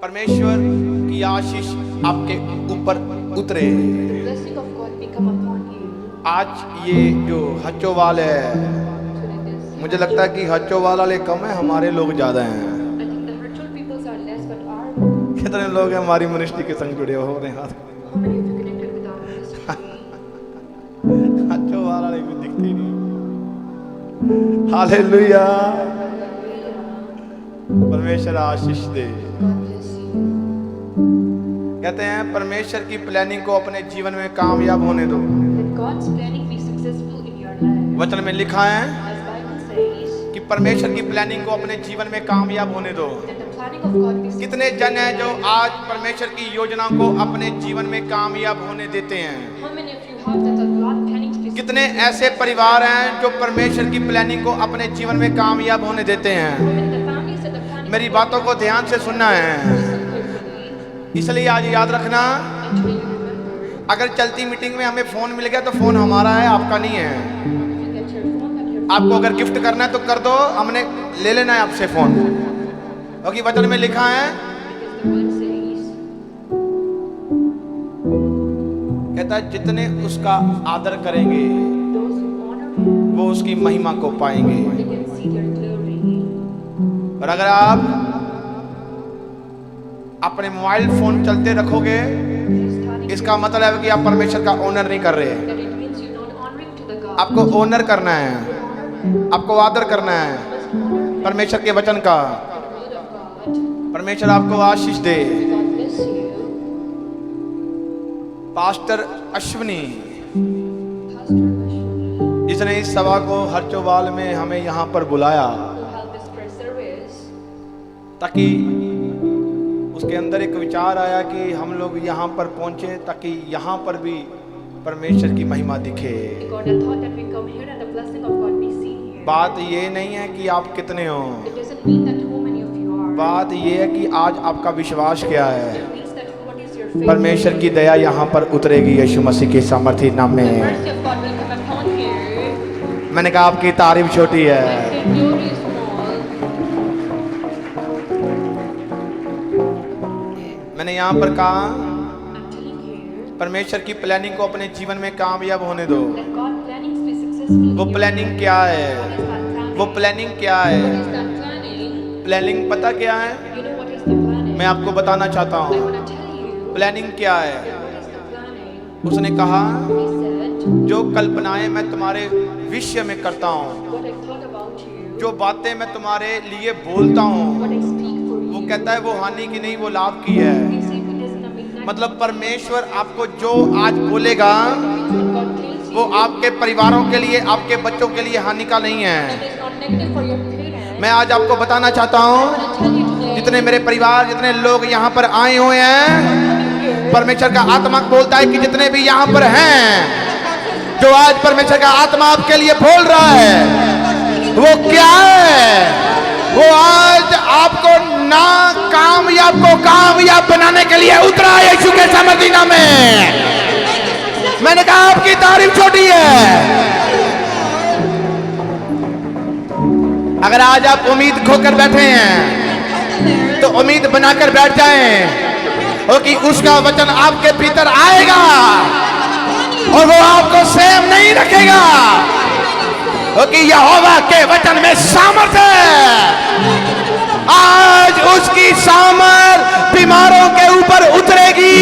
परमेश्वर की आशीष आपके ऊपर उतरे। Blessing of God become upon you. आज ये जो हच्चोवाल है, Today this. मुझे लगता है कि हच्चोवाल वाले कम है, हमारे लोग ज्यादा हैं। I think the Harchal peoples are less, but our कितने लोग हैं हमारी मिनिस्ट्री के संग जुड़े हो रहे हैं? how many of you connected with our ministry? हच्चोवाल वाले भी दिखते नहीं। हालेलुया, परमेश्वर आशीष दे। God bless you. कहते हैं परमेश्वर की प्लानिंग को अपने जीवन में कामयाब होने दो। Let God's planning be successful in your life. वचन में लिखा है As Bible says, कि परमेश्वर की प्लानिंग को अपने जीवन में कामयाब होने दो। that the planning of God be कितने जन हैं जो आज परमेश्वर की योजना को अपने जीवन में कामयाब होने देते हैं? How many of you have that the Lord planning to be कितने ऐसे परिवार हैं जो परमेश्वर की प्लानिंग को अपने जीवन में कामयाब होने देते हैं? How many the families that the planning मेरी बातों को ध्यान से सुनना है, इसलिए आज याद रखना, and today you remember, अगर चलती मीटिंग में हमें फोन मिल गया तो फोन हमारा है, आपका नहीं है। you get your phone and your आपको अगर गिफ्ट करना है तो कर दो, हमने ले लेना है आपसे फोन, क्योंकि वचन में लिखा है, because the word says, कहता है जितने उसका आदर करेंगे those who honor him, वो उसकी महिमा को पाएंगे। they can see their glory. और अगर आप अपने मोबाइल फोन चलते रखोगे, If you starting इसका मतलब है कि आप परमेश्वर का ऑनर नहीं कर रहे। that it means you're not honoring to the God. आपको ऑनर करना है, Honor him. आपको आदर करना है Must honor him. परमेश्वर के वचन का। The word of God. परमेश्वर आपको आशीष दे। God bless you. Pastor Ashwini Pastor Ashwini, जिसने इस सभा को हरचोवाल में हमें यहाँ पर बुलाया, who held this prayer service, ताकि उसके अंदर एक विचार आया कि हम लोग यहाँ पर पहुँचे ताकि यहाँ पर भी परमेश्वर की महिमा दिखे। God had thought that we come here and the blessing of God be seen here. बात ये नहीं है कि आप कितने हो, It doesn't mean that how many of you are. बात ये है कि आज आपका विश्वास क्या है। It means that what is your faith. परमेश्वर की दया यहाँ पर उतरेगी यीशु मसीह के सामर्थी नाम The में। mercy of God will come upon here. मैंने कहा आपकी तारीफ छोटी I है। say glory is small. मैंने यहाँ पर कहा I'm telling you, परमेश्वर की प्लानिंग को अपने जीवन में कामयाब होने दो। let God plannings be successful. वो in your प्लानिंग life. क्या What है? is that planning? वो प्लानिंग क्या What है? is that planning? प्लानिंग पता क्या है? You know what is the planning? मैं आपको बताना चाहता I हूँ want to tell you. Planning क्या है। What is the planning? उसने कहा He said, जो कल्पनाएं मैं तुम्हारे विषय में करता हूँ, what I thought about you, जो बातें मैं तुम्हारे लिए बोलता हूँ, what I speak for वो you. कहता है वो हानि की नहीं, वो लाभ की है। He said it doesn't mean that. मतलब परमेश्वर आपको जो आज बोलेगा When God tells you, वो आपके परिवारों के लिए, आपके बच्चों के लिए हानि का नहीं है। that is not negative for your parents. मैं आज आपको बताना चाहता I हूँ, want to tell you today, जितने मेरे परिवार, जितने लोग यहाँ पर आए हुए हैं, परमेश्वर का आत्मा बोलता है कि जितने भी यहाँ पर हैं, जो आज परमेश्वर का आत्मा आपके लिए बोल रहा है, वो क्या है? वो आज आपको ना कामयाब को कामयाब बनाने के लिए उतरा है यीशु के सामर्थी नाम में। मैंने कहा आपकी तारीफ छोटी है। अगर आज आप उम्मीद खोकर बैठे हैं तो उम्मीद बनाकर बैठ जाएं और कि उसका वचन आपके भीतर आएगा और वो आपको सेम नहीं रखेगा, क्योंकि यहोवा के वचन में सामर्थ है। आज उसकी सामर्थ बीमारों के ऊपर उतरेगी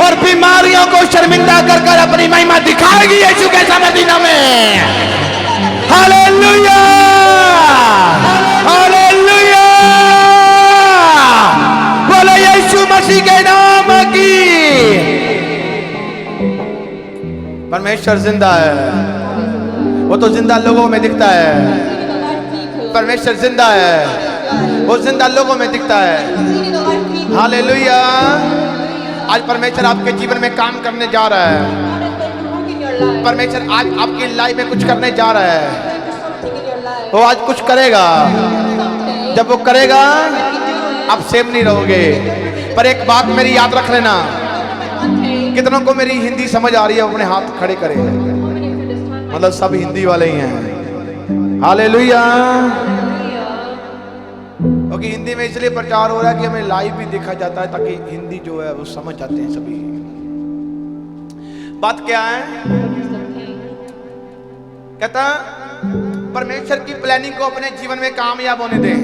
और बीमारियों को शर्मिंदा कर कर अपनी महिमा दिखाएगी यीशु के सामर्थी नाम में। हालेलुया, हालेलुया, बोलो यीशु मसीह के नाम की। परमेश्वर जिंदा है, वो तो जिंदा लोगों में दिखता है। परमेश्वर जिंदा है, वो जिंदा लोगों में दिखता है। हालेलुया। आज परमेश्वर आपके जीवन में काम करने जा रहा है। परमेश्वर आज आपकी लाइफ में कुछ करने जा रहा है। वो आज कुछ करेगा। जब वो करेगा आप सेम नहीं रहोगे। पर एक बात मेरी याद रख लेना, कितनों को मेरी हिंदी समझ आ रही है अपने हाथ खड़े करें। मतलब सब हिंदी वाले ही हैं। हालेलुया। क्योंकि हिंदी में इसलिए प्रचार हो रहा है कि हमें लाइव भी देखा जाता है ताकि हिंदी जो है वो समझ जाते हैं सभी। बात क्या है? कहता परमेश्वर की प्लानिंग को अपने जीवन में कामयाब होने दें।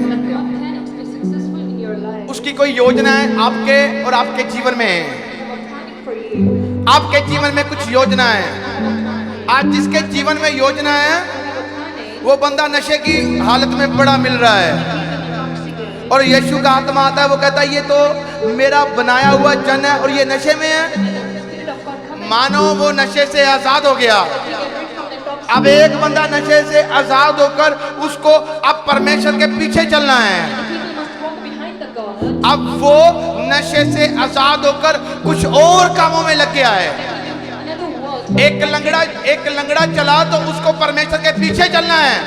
उसकी कोई योजना है आपके और आपके जीवन में। आपके जीवन में कुछ योजना है। आज जिसके जीवन में योजना है वो बंदा नशे की हालत में बड़ा मिल रहा है, और यीशु का आत्मा आता है, वो कहता है ये तो मेरा बनाया हुआ जन है और ये नशे में है। मानो वो नशे से आजाद हो गया। अब एक बंदा नशे से आजाद होकर उसको अब परमेश्वर के पीछे चलना है। अब वो नशे से आजाद होकर कुछ और कामों में लग गया है। एक लंगड़ा चला तो उसको परमेश्वर के पीछे चलना है।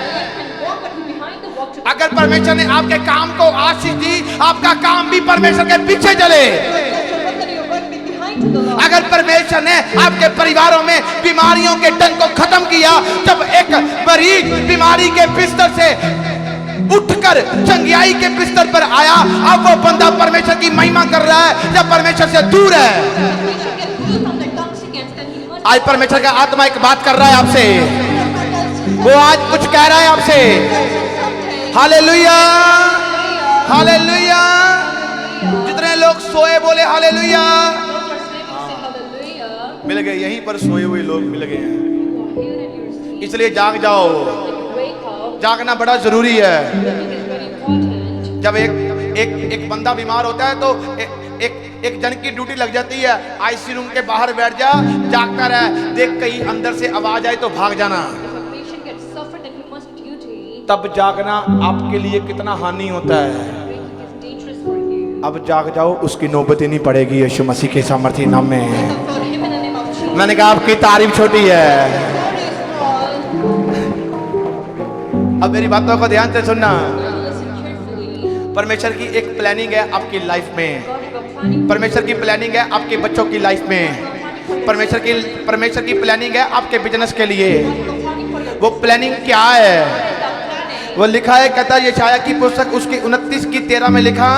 अगर परमेश्वर ने आपके काम को आशीष दी, आपका काम भी परमेश्वर के पीछे चले। अगर परमेश्वर ने आपके परिवारों में बीमारियों के डंक को खत्म किया, जब एक मरीज बीमारी के बिस्तर से उठकर चंगियाई के बिस्तर पर आया, अब वो बंदा परमेश्वर की महिमा कर रहा है जब परमेश्वर से दूर है। आज परमेश्वर का आत्मा एक बात कर रहा है आपसे, वो आज कुछ कह रहा है आपसे। Hallelujah, hallelujah. जितने लोग सोए बोले हालेलुया। मिल गए, यहीं पर सोए हुए लोग मिल गए हैं। इसलिए जाग जाओ, जागना बड़ा जरूरी है। जब एक बंदा बीमार होता है तो एक जन की ड्यूटी लग जाती है, आईसीयू रूम के बाहर बैठ जा, जागता रहे, देख कहीं अंदर से आवाज आए तो भाग जाना। तब जागना आपके लिए कितना हानि होता है। अब जाग जाओ, उसकी नौबत ही नहीं पड़ेगी यीशु मसीह के सामर्थी नाम में। मैंने कहा आपकी तारीफ छोटी है। अब मेरी बातों को ध्यान से सुनना। परमेश्वर की एक प्लानिंग है आपकी लाइफ में। परमेश्वर की प्लानिंग है आपके बच्चों की लाइफ में। परमेश्वर की प्लानिंग है आपके बिजनेस के लिए। वो प्लानिंग क्या है? वो लिखा है, कहता है यशायाह की पुस्तक उसकी 29 की 13 में लिखा।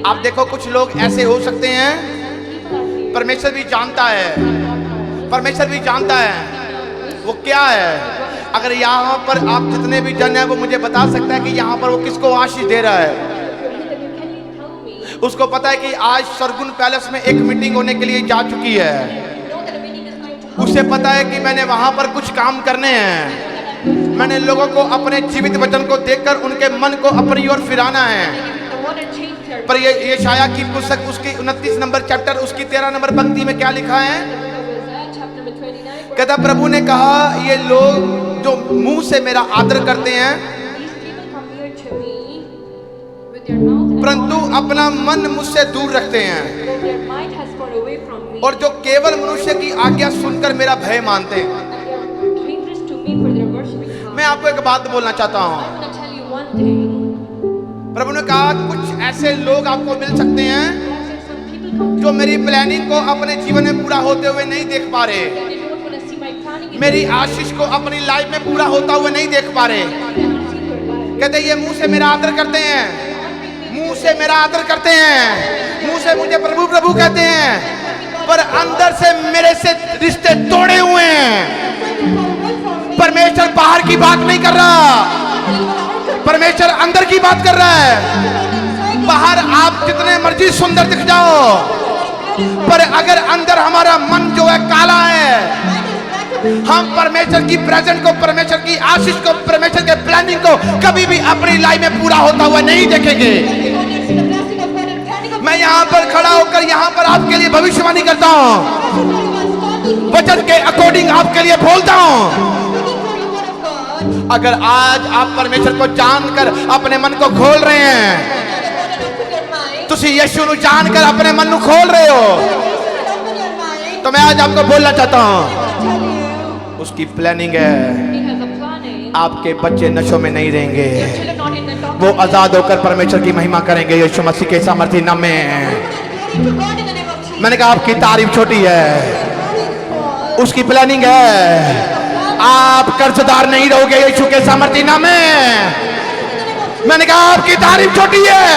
आप देखो कुछ लोग ऐसे हो सकते हैं, परमेश्वर भी जानता है, परमेश्वर भी जानता है वो क्या है। अगर यहाँ पर आप जितने भी जन हैं वो मुझे बता सकता है कि यहाँ पर वो किसको आशीष दे रहा है। उसको पता है कि आज सरगुन पैलेस में एक मीटिंग होने के लिए जा चुकी है। उसे पता है कि मैंने वहां पर कुछ काम करने हैं। मैंने लोगों को अपने जीवित वचन को देखकर उनके मन को अपनी ओर फिराना है। पर ये यशायाह की पुस्तक उसकी 29 नंबर चैप्टर उसकी 13 नंबर पंक्ति में क्या लिखा है? कहता प्रभु ने कहा ये लोग जो मुंह से मेरा आदर करते हैं परंतु अपना मन मुझसे दूर रखते हैं, और जो केवल मनुष्य की आज्ञा सुनकर मेरा भय मानते हैं। मैं आपको एक बात बोलना चाहता हूँ। प्रभु ने कहा कुछ ऐसे लोग आपको मिल सकते हैं जो मेरी प्लानिंग को अपने जीवन में पूरा होते हुए नहीं देख पा रहे, मेरी आशीष को अपनी लाइफ में पूरा होता हुआ नहीं देख पा रहे। कहते ये मुंह से मेरा आदर करते हैं, मुंह से मेरा आदर करते हैं, मुंह से मुझे प्रभु प्रभु कहते हैं, पर अंदर से मेरे से रिश्ते तोड़े हुए हैं। परमेश्वर बाहर की बात नहीं कर रहा, परमेश्वर अंदर की बात कर रहा है। बाहर आप जितने मर्जी सुंदर दिख जाओ, पर अगर अंदर हमारा मन जो है काला है, हम परमेश्वर की प्रेजेंट को, परमेश्वर की आशीष को, परमेश्वर के प्लानिंग को कभी भी अपनी लाइफ में पूरा होता हुआ नहीं देखेंगे। मैं यहाँ पर खड़ा होकर यहाँ पर आपके लिए भविष्यवाणी करता हूँ, वचन के अकॉर्डिंग आपके लिए बोलता हूँ। अगर आज आप परमेश्वर को जानकर अपने मन को खोल रहे हैं, तुसी यीशु को जानकर अपने मन को खोल रहे हो, तो मैं आज आपको बोलना चाहता हूँ उसकी प्लानिंग है आपके बच्चे नशों में नहीं रहेंगे, वो आजाद होकर परमेश्वर की महिमा करेंगे यीशु मसीह के सामर्थी नाम में। मैंने कहा आपकी तारीफ छोटी है, उसकी प्लानिंग है आप कर्जदार नहीं रहोगे यीशु के सामर्थी नाम में। मैंने कहा आपकी तारीफ छोटी है,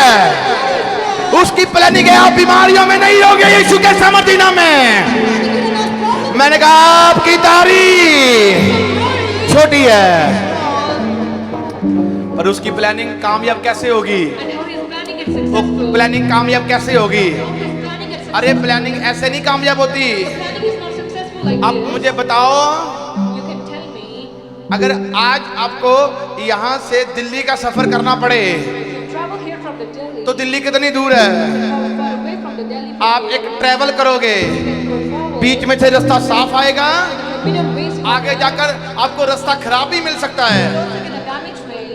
उसकी प्लानिंग है आप बीमारियों में नहीं होगे यीशु के सामर्थ्य नाम में। मैंने कहा आपकी तारीफ छोटी है, पर उसकी प्लानिंग कामयाब कैसे होगी? And how he's planning it वो successful. प्लानिंग कामयाब कैसे होगी? How he's planning it अरे successful. प्लानिंग ऐसे नहीं कामयाब होती। Planning is not successful like आप this. मुझे बताओ, You can tell me, अगर आज आपको यहाँ से दिल्ली का सफर करना पड़े you travel here from the Delhi, तो दिल्ली कितनी दूर है? how far away from the Delhi from आप here, एक ट्रैवल करोगे, you can go forward. बीच में से रास्ता साफ आएगा, The middle ways from आगे जाकर आपको रास्ता खराब भी मिल सकता है। also in a damaged way.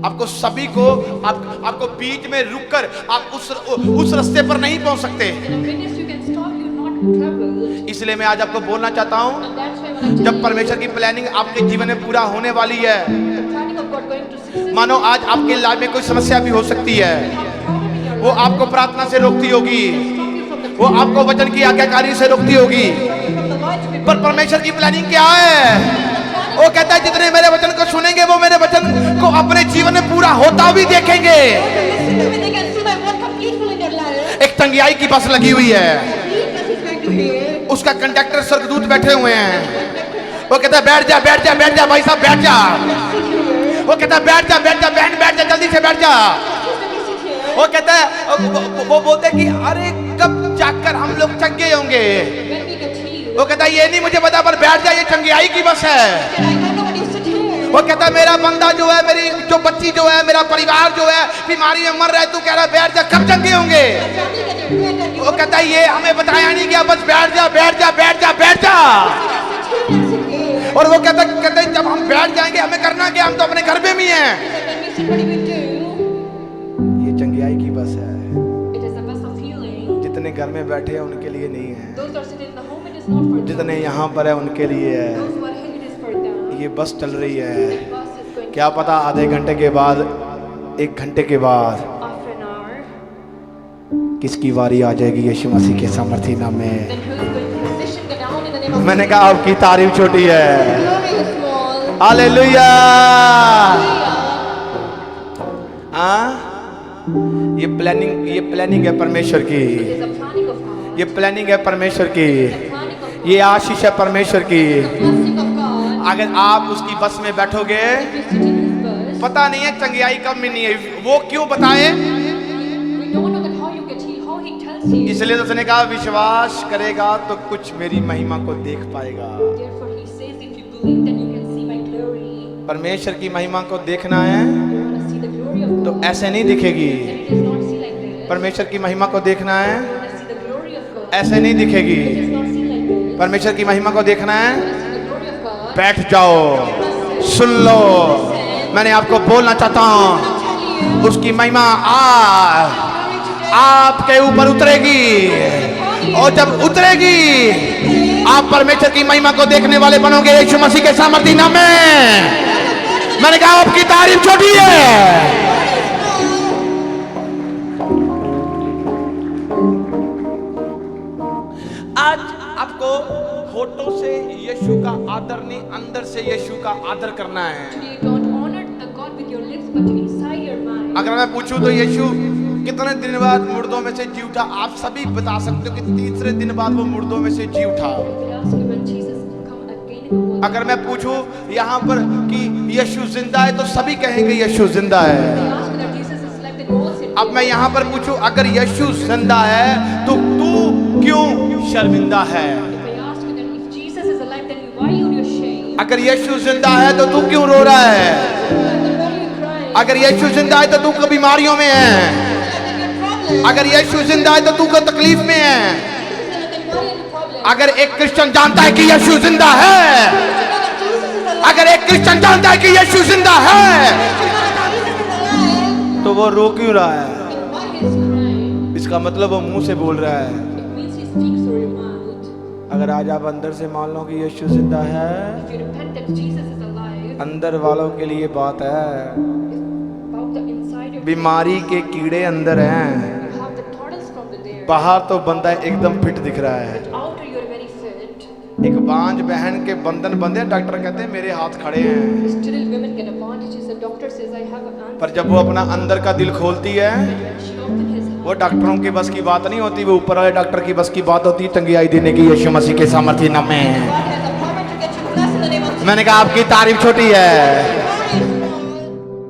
आपको सभी को आपको बीच में रुककर आप उस रास्ते पर नहीं पहुंच सकते। In a minute you can stop, you not travel. इसलिए मैं आज आपको बोलना चाहता हूं, And that's why when I tell जब you, परमेश्वर की प्लानिंग आपके जीवन में पूरा होने वाली है, the planning of God going to success, मानो आज आपके लाइफ में कोई समस्या भी हो सकती है, you have problem in your वो life, आपको प्रार्थना से रोकती होगी, stop you from the वो आपको वचन की आज्ञाकारी से रोकती होगी, stop you from the light to be पर परमेश्वर की प्लानिंग क्या है? वो कहता है जितने मेरे वचन को सुनेंगे वो मेरे वचन को अपने जीवन में पूरा होता भी देखेंगे। listen to me, they can see my word completely in their life. एक तंगियाई की बस लगी हुई है, Jesus is going to hear. उसका कंडक्टर स्वर्गदूत बैठे हुए हैं, वो कहता है बैठ जा बैठ जा बैठ जा भाई साहब बैठ जा, वो कहता है बैठ जा बैठ जा बहन बैठ जा जल्दी से बैठ जा, वो कहता है वो बोलते हैं कि अरे कब जाकर हम लोग चंगे होंगे, When we get healed, वो कहता है ये नहीं मुझे पता पर बैठ जा ये चंगियाई की बस है। and I don't know what you sit here. वो कहता है मेरा बंदा जो है मेरी जो बच्ची जो है मेरा परिवार जो है बीमारी में मर रहा है, तू कह रहा है बैठ जा कब चंगे होंगे? Family that you're doing and you वो कहता है ये हमें बताया नहीं गया बस बैठ जा बैठ जा बैठ जा बैठ जा। sit here. और वो कहता है जब हम बैठ जाएंगे हमें करना क्या, हम तो अपने घर में भी हैं। When we sit, what do we do? ये चंगियाई की बस है, It is a bus of healing. जितने घर में बैठे हैं उनके लिए नहीं है, Those who are sitting in the home, it is not for them. जितने यहाँ पर है उनके लिए है। Those who are here, it is for them. ये बस चल रही है, The bus is going क्या पता आधे घंटे के बाद एक घंटे के बाद half an hour. किसकी बारी आ जाएगी यीशु मसीह के सामर्थ्य नाम में। Then who is going to position the down in the name of मैंने कहा आपकी तारीफ छोटी है। glory is small. हालेलुया। हाँ, ये प्लानिंग है परमेश्वर की, It is a planning of God. ये प्लानिंग है परमेश्वर की, The planning of God. ये आशीष है परमेश्वर की। The blessing of God. अगर आप उसकी बस में बैठोगे, If you sit in His bus, पता नहीं है चंगियाई कब मिलनी है, वो क्यों बताए? we don't know that how you get healed, how He tells you. इसलिए तो उसने कहा विश्वास करेगा तो कुछ मेरी महिमा को देख पाएगा। Therefore He says, if you believe, then you can see my glory. परमेश्वर की महिमा को देखना है You want to see the glory of तो God. ऐसे नहीं दिखेगी। Then it is not see like this. परमेश्वर की महिमा को देखना है You want to see the glory of God. ऐसे नहीं दिखेगी। It is not see like this. परमेश्वर की महिमा को देखना है, You want to see the glory of God. बैठ जाओ, सुन लो, मैंने आपको बोलना चाहता हूँ उसकी महिमा आपके ऊपर उतरेगी, और जब उतरेगी आप परमेश्वर की महिमा को देखने वाले बनोगे यीशु मसीह के सामर्थ्य नाम में। मैंने कहा आपकी तारीफ छोटी है। आज आपको होठों से यीशु का आदर नहीं, अंदर से यीशु का आदर करना है। You don't honor the God with your lips, but inside your mind. अगर मैं पूछूं तो यीशु कितने दिन बाद मुर्दों में से जी उठा, आप सभी बता सकते हो कि तीसरे दिन बाद वो मुर्दों में से जी उठा। If I ask you when Jesus come again in the world, अगर मैं पूछूं यहाँ पर कि यीशु जिंदा है तो सभी कहेंगे यीशु जिंदा if है। I ask you that Jesus is like the all sin. अब मैं यहाँ पर पूछूं अगर यीशु जिंदा है तो तू क्यों शर्मिंदा है? If I ask you that if Jesus is alive, then why are you ashamed? अगर यीशु जिंदा है तो तू क्यों रो रहा है? Then why are you crying? अगर यीशु जिंदा है तो तू को बीमारियों में है, Then your problem. अगर यीशु जिंदा है तो तू को तकलीफ में है। Then why are you problem? अगर एक क्रिश्चियन जानता है कि यीशु जिंदा है, अगर एक क्रिश्चियन जानता है कि यीशु जिंदा है, तो वो रो क्यों रहा है? Why he is crying? इसका मतलब वो मुंह से बोल रहा है। It means he speaks through your mouth. अगर आज आप अंदर से मान लो कि यीशु जिंदा है, If you repent that Jesus is alive, अंदर वालों के लिए बात है। it's about the inside of बीमारी के कीड़े अंदर हैं, you have the thorns from the there. बाहर तो बंदा एकदम फिट दिख रहा है, Outer you are very fit. एक बांझ बहन के बंधन बंधे, डॉक्टर कहते हैं मेरे हाथ खड़े हैं। Still women get a bondage. The doctor says I have an answer. पर जब वो अपना अंदर का दिल खोलती है, When she opened his heart, वो डॉक्टरों की बस की बात नहीं होती, वो ऊपर वाले डॉक्टर की बस की बात होती है, टंगियाई देने की यीशु मसीह के सामर्थ्य नाम में। God has the power to get you blessed in the name of Jesus. मैंने कहा आपकी तारीफ छोटी है, Glory is